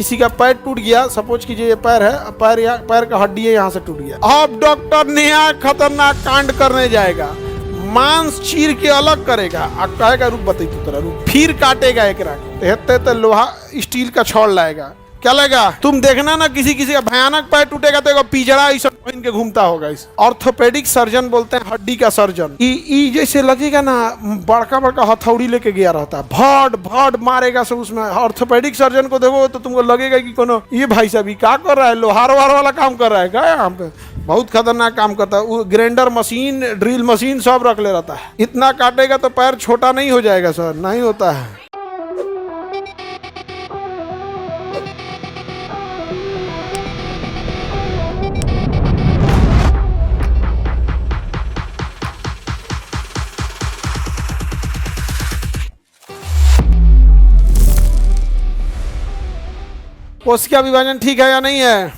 किसी का पैर टूट गया, सपोज कीजिए ये पैर है, पैर का हड्डी है, यहाँ से टूट गया। अब डॉक्टर नया खतरनाक कांड करने जाएगा, मांस चीर के अलग करेगा, अब कहेगा रुक बता तू तेरा रुक, फिर काटेगा एक रात लोहा स्टील का छड़ लाएगा, क्या लगेगा तुम देखना ना, किसी किसी का भयानक पैर टूटेगा तो एक पिजड़ा ऐसा पहन के घूमता होगा। इस ऑर्थोपेडिक सर्जन बोलते हैं, हड्डी का सर्जन। ई जैसे लगेगा ना बड़का बड़का हथौड़ी लेके गया रहता है, भड़ भड़ मारेगा सब उसमें। ऑर्थोपेडिक सर्जन को देखो तो तुमको लगेगा कि कोनो ये भाई साहब क्या कर रहा है, लोहार वाला काम कर रहा है क्या यहाँ पे, बहुत खतरनाक काम करता है। ग्राइंडर मशीन, ड्रिल मशीन सब रख ले रहता है। इतना काटेगा तो पैर छोटा नहीं हो जाएगा सर, नहीं होता है। कोशिका विभाजन ठीक है या नहीं है?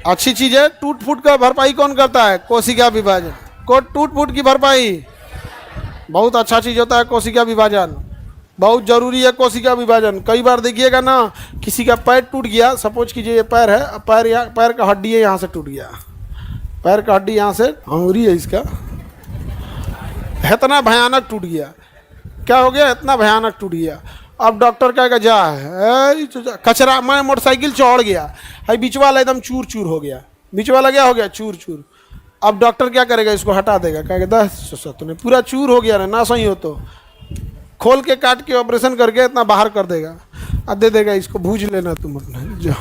अच्छी चीज है। टूट फूट का भरपाई कौन करता है? कोशिका विभाजन। टूट फूट की भरपाई बहुत अच्छा चीज होता है। कोशिका विभाजन बहुत जरूरी है। कोशिका विभाजन कई बार देखिएगा ना, किसी का पैर टूट गया, सपोज कीजिए ये पैर है, पैर का हड्डी है, यहाँ से टूट गया, पैर का हड्डी यहाँ से अंगुरी है इसका, इतना भयानक टूट गया। क्या हो गया? इतना भयानक टूट गया। अब डॉक्टर कहेगा जा कचरा, मैं मोटरसाइकिल चढ़ गया है, बीच वाला एकदम चूर चूर हो गया, बीच वाला क्या हो गया? चूर चूर। अब डॉक्टर क्या करेगा? इसको हटा देगा, कहेगा 10 तूने पूरा चूर हो गया ना सही हो तो खोल के काट के ऑपरेशन करके इतना बाहर कर देगा और दे देगा, इसको भूज लेना तुम अपना जा।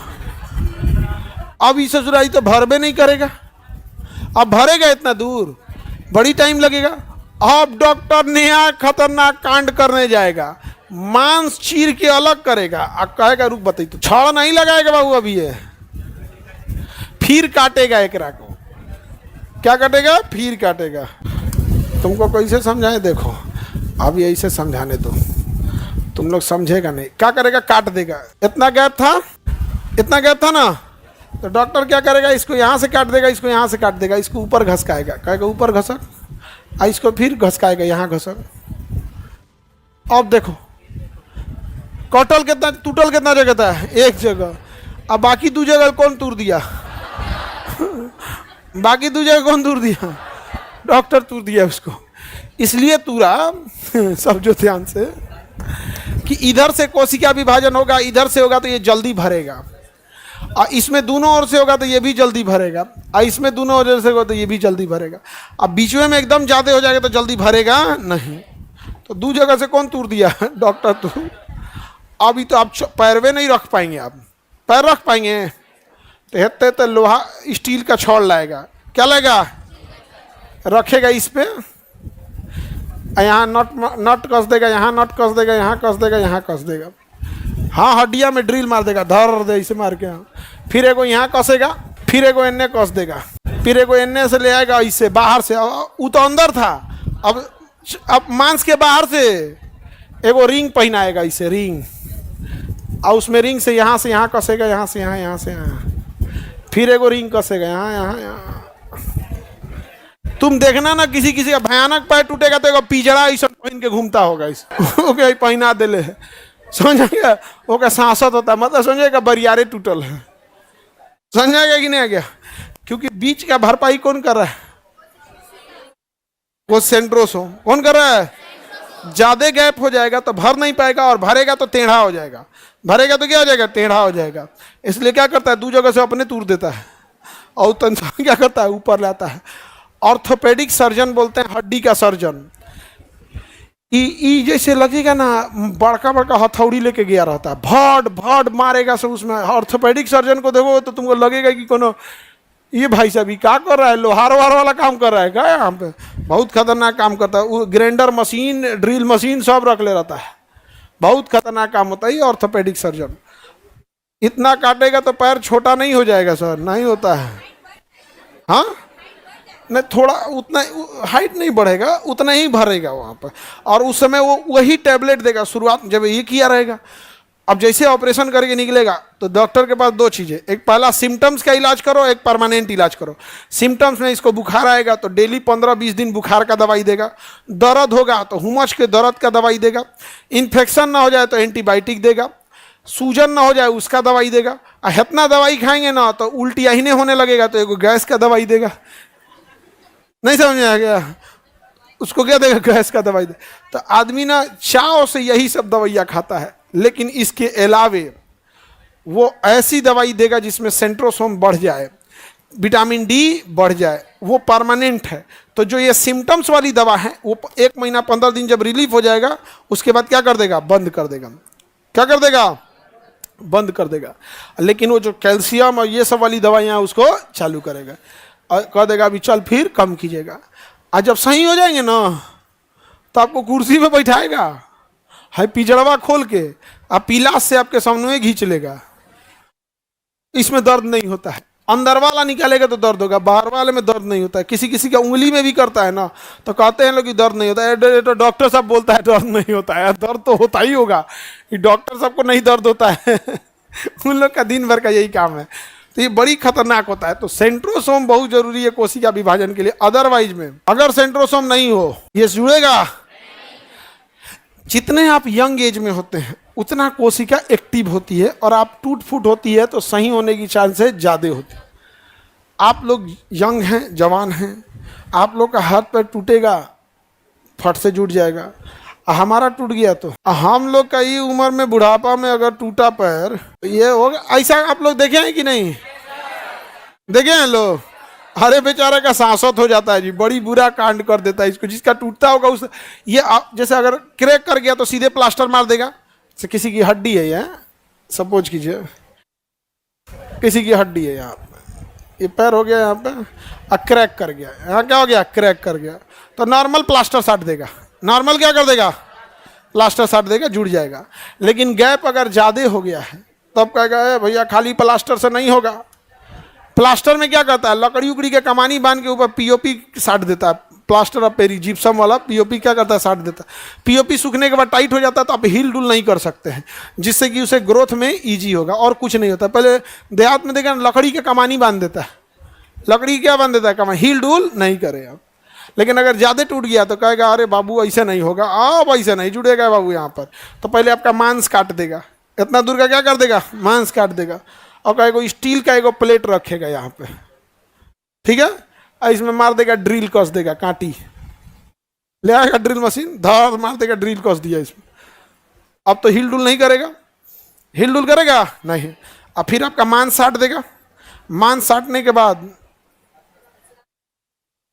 अब इस ससुराई तो भरबे नहीं करेगा, अब भरेगा इतना दूर, बड़ी टाइम लगेगा। अब डॉक्टर नया खतरनाक कांड करने जाएगा, मांस चीर के अलग करेगा, अब कहेगा रुक बता तू, छड़ नहीं लगाएगा बाबू अभी ये, फिर काटेगा एकरा को। क्या काटेगा? फिर काटेगा। तुमको कैसे समझाएं? देखो अभी ऐसे समझाने दो, तुम लोग समझेगा नहीं। क्या करेगा? काट देगा। इतना गैप था, इतना गैप था ना, तो डॉक्टर क्या करेगा? इसको यहाँ से काट देगा, इसको यहाँ से काट देगा, इसको ऊपर घसकाएगा, कहेगा ऊपर घसक, इसको फिर घसकाएगा, यहाँ घसक। अब देखो कटल कितना, टूटल कितना जगह था? एक जगह। अब बाकी 2 जगह कौन तोड़ दिया? बाकी 2 जगह कौन तोड़ दिया? डॉक्टर तोड़ दिया उसको। इसलिए तूरा सब जो ध्यान से कि इधर से कोशिका विभाजन होगा, इधर से होगा तो ये जल्दी भरेगा, और इसमें दोनों ओर से होगा तो ये भी जल्दी भरेगा, और इसमें दोनों ओर से होगा तो ये भी जल्दी भरेगा। अब बीच में एकदम ज़्यादा हो जाएगा तो जल्दी भरेगा नहीं। तो 2 जगह से कौन तोड़ दिया? डॉक्टर तोड़। अभी तो आप पैरवे नहीं रख पाएंगे, आप पैर रख पाएंगे तो लोहा स्टील का छड़ लाएगा, क्या लाएगा? रखेगा इस पे, यहाँ नट कस देगा, यहाँ नट कस देगा, यहाँ कस देगा, यहाँ कस देगा, हाँ हड्डिया में ड्रिल मार देगा, धर दे इसे मार के, हाँ फिर एगो यहाँ कसेगा, फिर एगो एन्ने कस देगा, फिर एगो एन्ने से ले आएगा, इससे बाहर से, वो तो अंदर था, अब मांस के बाहर से एगो रिंग पहनाएगा, इसे रिंग, और उसमें रिंग से यहाँ कसेगा, यहाँ से यहाँ, यहाँ से यहाँ, फिर एगो रिंग कसेगा, यहाँ यहाँ यहाँ। तुम देखना ना, किसी किसी का भयानक पैर टूटेगा तो एगो पिजड़ा ऐसा पहन के घूमता होगा, इस ओके पहना देले है, समझेगा? ओके सांसत होता है, मतलब समझेगा बरियारे टूटल है, समझेगा कि नहीं आ गया? क्योंकि बीच का भरपाई कौन कर रहा है? वो सेंट्रोसो कौन कर रहा है? ज्यादा गैप हो जाएगा तो भर नहीं पाएगा, और भरेगा तो टेढ़ा हो जाएगा, भरेगा तो क्या हो जाएगा? टेढ़ा हो जाएगा। इसलिए क्या करता है? 2 जगह से अपने तोड़ देता है, और तंत्र क्या करता है? ऊपर लाता है। ऑर्थोपेडिक सर्जन बोलते हैं, हड्डी का सर्जन। ई जैसे लगेगा ना बड़का बड़का हथौड़ी लेके गया रहता है, भड़ भड़ मारेगा सब उसमें। ऑर्थोपेडिक सर्जन को देखो तो तुमको लगेगा कि कोनो ये भाई साहब क्या कर रहा है, लोहार वाला काम कर रहा है क्या यहाँ पे, बहुत खतरनाक काम करता है। ग्राइंडर मशीन, ड्रिल मशीन सब रख ले रहता है, बहुत खतरनाक काम होता है ये ऑर्थोपेडिक सर्जन। इतना काटेगा तो पैर छोटा नहीं हो जाएगा सर, नहीं होता है। हाँ नहीं, थोड़ा उतना हाइट नहीं बढ़ेगा, उतना ही भरेगा वहाँ पर, और उस समय वो वही टैबलेट देगा शुरुआत जब ये किया रहेगा। अब जैसे ऑपरेशन करके निकलेगा तो डॉक्टर के पास 2 चीज़ें, एक पहला सिम्टम्स का इलाज करो, एक परमानेंट इलाज करो। सिम्टम्स में इसको बुखार आएगा तो डेली 15-20 दिन बुखार का दवाई देगा, दर्द होगा तो हुमस के दर्द का दवाई देगा, इन्फेक्शन ना हो जाए तो एंटीबायोटिक देगा, सूजन ना हो जाए उसका दवाई देगा। इतना दवाई खाएंगे ना तो उल्टी अहिने होने लगेगा तो एगो गैस का दवाई देगा। नहीं समझ में आ गया? उसको क्या देगा? गैस का दवाई दे। तो आदमी ना चाव से यही सब दवाइयाँ खाता है, लेकिन इसके अलावे वो ऐसी दवाई देगा जिसमें सेंट्रोसोम बढ़ जाए, विटामिन डी बढ़ जाए, वो परमानेंट है। तो जो ये सिम्टम्स वाली दवा है वो 1 महीना 15 दिन जब रिलीफ हो जाएगा उसके बाद क्या कर देगा? बंद कर देगा। क्या कर देगा? बंद कर देगा। लेकिन वो जो कैल्शियम और ये सब वाली दवाइयाँ उसको चालू करेगा और कह देगा अभी चल फिर कम कीजिएगा। और जब सही हो जाएंगे ना तो आपको कुर्सी पे बैठाएगा, है पिजड़वा खोल के, आप पिलास से आपके सामने खींच लेगा। इसमें दर्द नहीं होता है। अंदर वाला निकालेगा तो दर्द होगा, बाहर वाले में दर्द नहीं होता है। किसी किसी का उंगली में भी करता है ना तो कहते हैं लोग कि दर्द नहीं होता है। तो डॉक्टर साहब बोलता है दर्द नहीं होता है। दर्द तो होता ही होगा, डॉक्टर साहब को नहीं दर्द होता है। उन लोग का दिन भर का यही काम है। तो ये बड़ी खतरनाक होता है। तो सेंट्रोसोम बहुत जरूरी है कोशिका विभाजन के लिए। अदरवाइज में अगर सेंट्रोसोम नहीं हो ये जुड़ेगा। जितने आप यंग एज में होते हैं उतना कोशिका एक्टिव होती है और आप टूट फूट होती है तो सही होने की चांसेस ज़्यादा होती है। आप लोग यंग हैं, जवान हैं, आप लोग का हाथ पैर टूटेगा, फट से जुट जाएगा। हमारा टूट गया तो हम लोग का ये उम्र में बुढ़ापा में अगर टूटा पैर तो ये होगा। ऐसा आप लोग देखे हैं कि नहीं? देखे हैं लोग? अरे बेचारे का सांसत हो जाता है जी, बड़ी बुरा कांड कर देता है इसको। जिसका टूटता होगा उस ये जैसे अगर क्रैक कर गया तो सीधे प्लास्टर मार देगा। से किसी की हड्डी है यहाँ, सपोज कीजिए किसी की हड्डी है यहाँ पे, ये पैर हो गया यहाँ पे क्रैक कर गया, यहाँ क्या हो गया? क्रैक कर गया। तो नॉर्मल प्लास्टर साट देगा। नॉर्मल क्या कर देगा? प्लास्टर साट देगा, जुड़ जाएगा। लेकिन गैप अगर ज़्यादा हो गया है तब कहेगा भैया खाली प्लास्टर से नहीं होगा। प्लास्टर में क्या करता है? लकड़ी उकड़ी के कमानी बांध के ऊपर पीओपी साट देता है। प्लास्टर ऑफ पेरी जिप्सम वाला पीओपी क्या करता है? साट देता है। पीओपी सूखने के बाद टाइट हो जाता है तो आप हिल डुल नहीं कर सकते हैं, जिससे कि उसे ग्रोथ में ईजी होगा। और कुछ नहीं होता। पहले देहात में देखा लकड़ी के कमानी बांध देता है। लकड़ी क्या बांध देता है? कमानी। हिल डुल नहीं करे आप। लेकिन अगर ज़्यादा टूट गया तो कहेगा अरे बाबू ऐसे नहीं होगा, अब ऐसे नहीं जुड़ेगा बाबू यहाँ पर। तो पहले आपका मांस काट देगा, इतना दूर का क्या कर देगा? मांस काट देगा। और कहेगा स्टील का एगो प्लेट रखेगा यहाँ पे, ठीक है, इसमें मार देगा, ड्रिल कस देगा, कांटी ले आएगा ड्रिल मशीन, धड़ मार देगा, ड्रिल कस दिया इसमें। अब तो हिल डुल नहीं करेगा। हिल डुल करेगा नहीं। अब फिर आपका मांस साट देगा। मांस साटने के बाद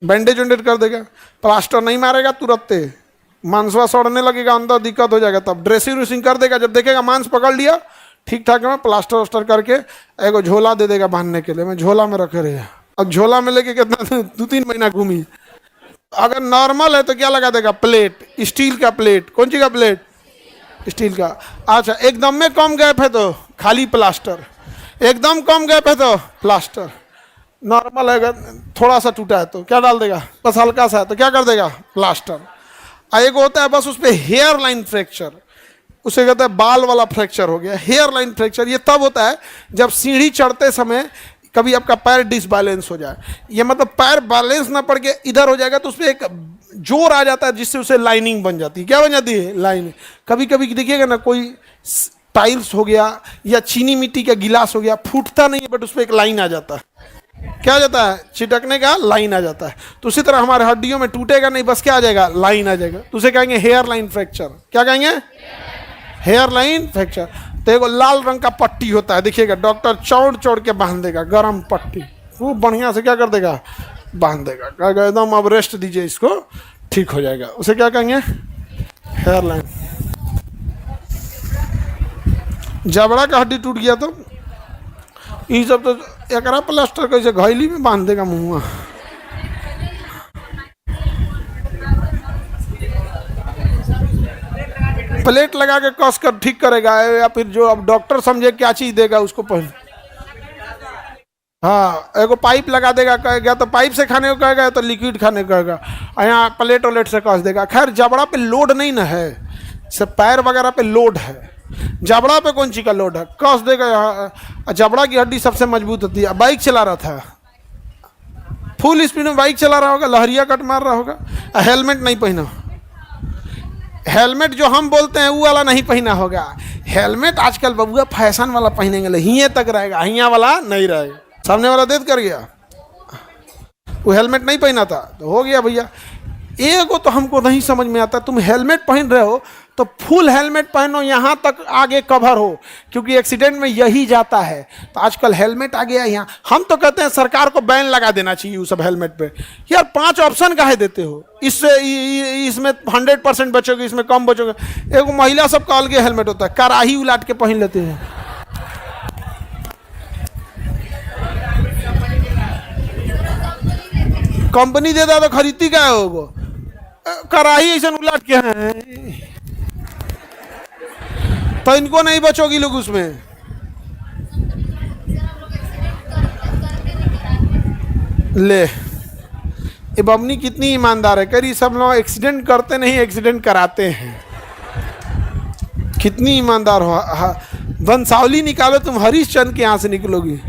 बैंडेज वेंडेज कर देगा। प्लास्टर नहीं मारेगा तुरंत, मांसवा सड़ने लगेगा, अंदर दिक्कत हो जाएगा। तब ड्रेसिंग व्रेसिंग कर देगा। जब देखेगा मांस पकड़ लिया ठीक ठाक है, प्लास्टर वस्टर करके एगो झोला दे देगा बांधने के लिए। मैं झोला में रखे रहे। अब झोला में लेके कितना 2-3 महीना घूमी। अगर नॉर्मल है तो क्या लगा देगा? प्लेट, स्टील का प्लेट। कौन सी का प्लेट? स्टील का। अच्छा एकदम में कम गैप है तो खाली प्लास्टर, एकदम कम गैप है तो प्लास्टर। नॉर्मल है थोड़ा सा टूटा है तो क्या डाल देगा? बस हल्का सा है तो क्या कर देगा? प्लास्टर। एक होता है बस उस पर हेयर लाइन फ्रैक्चर, उसे कहते हैं बाल वाला फ्रैक्चर हो गया। हेयर लाइन फ्रैक्चर ये तब होता है जब सीढ़ी चढ़ते समय कभी आपका पैर डिसबैलेंस हो जाए, ये मतलब पैर बैलेंस ना पड़ के इधर हो जाएगा तो उस पर एक जोर आ जाता है जिससे उसे लाइनिंग बन जाती है। क्या बन जाती है? लाइन। कभी कभी देखिएगा ना कोई टाइल्स हो गया या चीनी मिट्टी का गिलास हो गया, फूटता नहीं है बट उस पर एक लाइन आ जाता है। क्या आ जाता है? चिटकने का लाइन आ जाता है। तो उसी तरह हमारे हड्डियों में टूटेगा नहीं, बस क्या आ जाएगा? लाइन आ जाएगा। तो उसे कहेंगे हेयर लाइन फ्रैक्चर। क्या कहेंगे? Hairline fracture. तो एगो लाल रंग का पट्टी होता है, देखिएगा डॉक्टर चौड़ चौड़ के बांध देगा, गरम पट्टी खूब बढ़िया से क्या कर देगा? बांध देगा। कहेगा एकदम अब रेस्ट दीजिए इसको, ठीक हो जाएगा। उसे क्या कहेंगे? Hairline. जबड़ा का हड्डी टूट गया तो ये सब तो एक प्लास्टर कैसे घैली में बांध देगा मुँह। प्लेट लगा के कस कर ठीक करेगा, या फिर जो अब डॉक्टर समझे क्या चीज देगा उसको पहले। हाँ एगो पाइप लगा देगा, कहेगा तो पाइप से खाने को कहेगा तो लिक्विड खाने को कहेगा, यहाँ प्लेट वलेट से कस देगा। खैर जबड़ा पे लोड नहीं ना है, सिर्फ पैर वगैरह पे लोड है। जबड़ा पे कौन चीज का लोड है? कस देगा यहाँ। जबड़ा की हड्डी सबसे मजबूत होती है। बाइक चला रहा था, फुल स्पीड में बाइक चला रहा होगा, लहरिया कट मार रहा होगा, हेलमेट नहीं पहना। हेलमेट जो हम बोलते हैं वो वाला नहीं पहना होगा, हेलमेट आजकल बबुआ फैशन वाला पहनेंगे, हिये तक रहेगा, हिया वाला नहीं रहेगा। सामने वाला देख कर गया, वो हेलमेट नहीं पहना था तो हो गया भैया। एगो तो हमको नहीं समझ में आता, तुम हेलमेट पहन रहे हो तो फुल हेलमेट पहनो, यहाँ तक आगे कवर हो, क्योंकि एक्सीडेंट में यही जाता है। तो आजकल हेलमेट आ गया यहाँ, हम तो कहते हैं सरकार को बैन लगा देना चाहिए उस सब हेलमेट पे। यार 5 ऑप्शन काहे देते हो, इससे इसमें 100% बचोगे, इसमें कम बचोगे। एगो महिला सब का अलग हेलमेट होता है, कराही उलाट के पहन लेते हैं। कंपनी देता तो खरीदती क्या होगा, कराही ऐसा उलाट के हैं, तो इनको नहीं बचोगी लोग उसमें। ले ये बमनी कितनी ईमानदार है, करी सब लोग एक्सीडेंट करते नहीं, एक्सीडेंट कराते हैं। कितनी ईमानदार हो, वंशावली निकालो तुम, हरीश चंद्र के यहाँ से निकलोगी।